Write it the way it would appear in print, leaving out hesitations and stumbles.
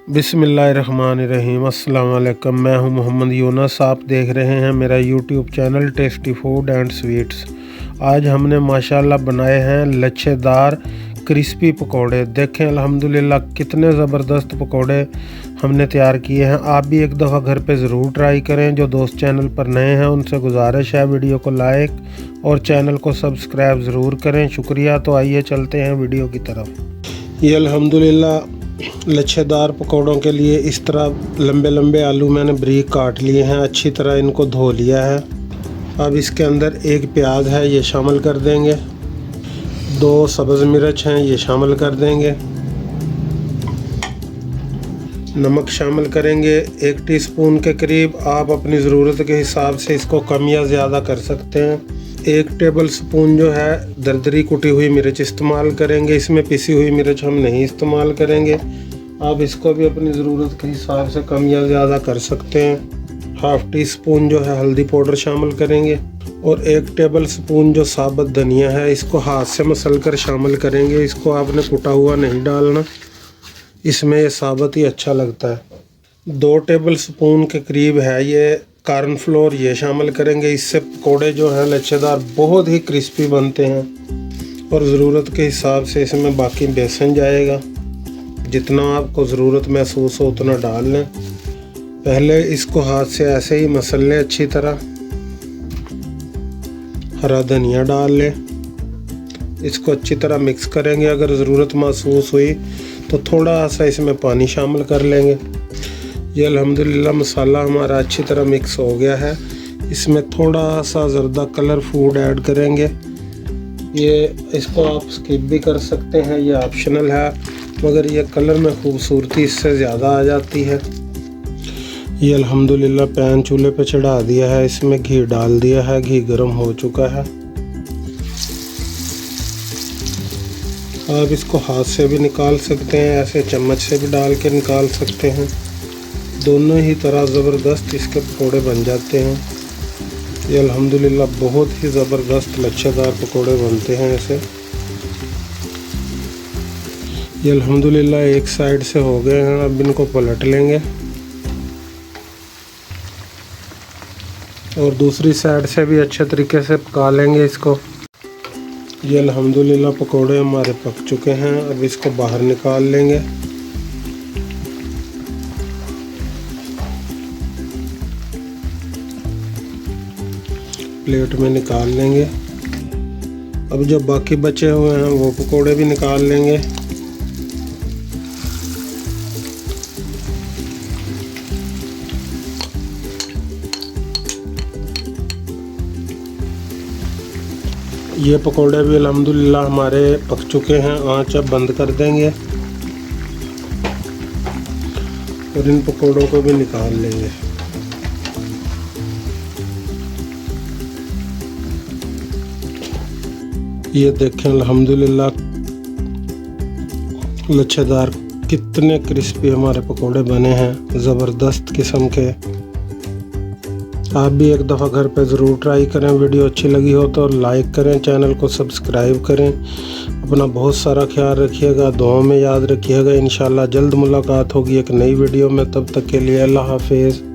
बिस्मिल्लाहिर्रहमानिर्रहीम। अस्सलाम वालेकुम। मैं हूं मोहम्मद यूनुस। आप देख रहे हैं मेरा YouTube channel tasty food and sweets. आज हमने माशाल्लाह बनाए हैं लच्छेदार क्रिस्पी पकोड़े। देखें अल्हम्दुलिल्लाह कितने ज़बरदस्त पकोड़े हमने तैयार किए हैं। आप भी एक दफ़ा घर पे ज़रूर ट्राई करें। जो दोस्त चैनल पर नए हैं उनसे गुजारिश है वीडियो को लाइक और चैनल को सब्सक्राइब ज़रूर करें। शुक्रिया। तो आइए चलते हैं वीडियो की तरफ। ये अल्हम्दुलिल्लाह लच्छेदार पकौड़ों के लिए इस तरह लंबे लंबे आलू मैंने बारीक काट लिए हैं। अच्छी तरह इनको धो लिया है। अब इसके अंदर एक प्याज है, ये शामिल कर देंगे। 2 सब्ज़ मिर्च हैं, ये शामिल कर देंगे। नमक शामिल करेंगे 1 टीस्पून के करीब। आप अपनी ज़रूरत के हिसाब से इसको कम या ज़्यादा कर सकते हैं। 1 टेबल स्पून जो है दरदरी कुटी हुई मिर्च इस्तेमाल करेंगे। इसमें पिसी हुई मिर्च हम नहीं इस्तेमाल करेंगे। आप इसको भी अपनी ज़रूरत के हिसाब से कम या ज़्यादा कर सकते हैं। 1/2 टीस्पून जो है हल्दी पाउडर शामिल करेंगे और 1 टेबल स्पून जो साबुत धनिया है इसको हाथ से मसल कर शामिल करेंगे। इसको आपने कुटा हुआ नहीं डालना, इसमें ये साबुत ही अच्छा लगता है। 2 टेबल स्पून के करीब है ये कॉर्न फ्लोर, ये शामिल करेंगे। इससे पकोड़े जो हैं लच्छेदार बहुत ही क्रिस्पी बनते हैं। और ज़रूरत के हिसाब से इसमें बाकी बेसन जाएगा। जितना आपको ज़रूरत महसूस हो उतना डाल लें। पहले इसको हाथ से ऐसे ही मसल लें अच्छी तरह। हरा धनिया डाल लें। इसको अच्छी तरह मिक्स करेंगे। अगर ज़रूरत महसूस हुई तो थोड़ा सा इसमें पानी शामिल कर लेंगे। ये अल्हम्दुलिल्लाह मसाला हमारा अच्छी तरह मिक्स हो गया है। इसमें थोड़ा सा ज़र्दा कलर फूड ऐड करेंगे। ये इसको आप स्किप भी कर सकते हैं, ये ऑप्शनल है, मगर ये कलर में खूबसूरती इससे ज़्यादा आ जाती है। ये अल्हम्दुलिल्लाह पैन चूल्हे पे चढ़ा दिया है। इसमें घी डाल दिया है। घी गर्म हो चुका है। आप इसको हाथ से भी निकाल सकते हैं, ऐसे चम्मच से भी डाल के निकाल सकते हैं। दोनों ही तरह ज़बरदस्त इसके पकोड़े बन जाते हैं। ये अल्हम्दुलिल्लाह बहुत ही ज़बरदस्त लच्छेदार पकोड़े बनते हैं ऐसे। ये अल्हम्दुलिल्लाह एक साइड से हो गए हैं। अब इनको पलट लेंगे और दूसरी साइड से भी अच्छे तरीके से पका लेंगे इसको। ये अल्हम्दुलिल्लाह पकोड़े हमारे पक चुके हैं। अब इसको बाहर निकाल लेंगे। प्लेट में निकाल लेंगे। अब जो बाकी बचे हुए हैं वो पकोड़े भी निकाल लेंगे। ये पकोड़े भी अल्हम्दुलिल्लाह हमारे पक चुके हैं। आंच अब बंद कर देंगे और इन पकोड़ों को भी निकाल लेंगे। ये देखें अल्हम्दुलिल्लाह लच्छेदार कितने क्रिस्पी हमारे पकोड़े बने हैं, ज़बरदस्त किस्म के। आप भी एक दफ़ा घर पे ज़रूर ट्राई करें। वीडियो अच्छी लगी हो तो लाइक करें, चैनल को सब्सक्राइब करें। अपना बहुत सारा ख्याल रखिएगा, दुआओं में याद रखिएगा। इंशाल्लाह जल्द मुलाकात होगी एक नई वीडियो में। तब तक के लिए अल्लाह हाफिज़।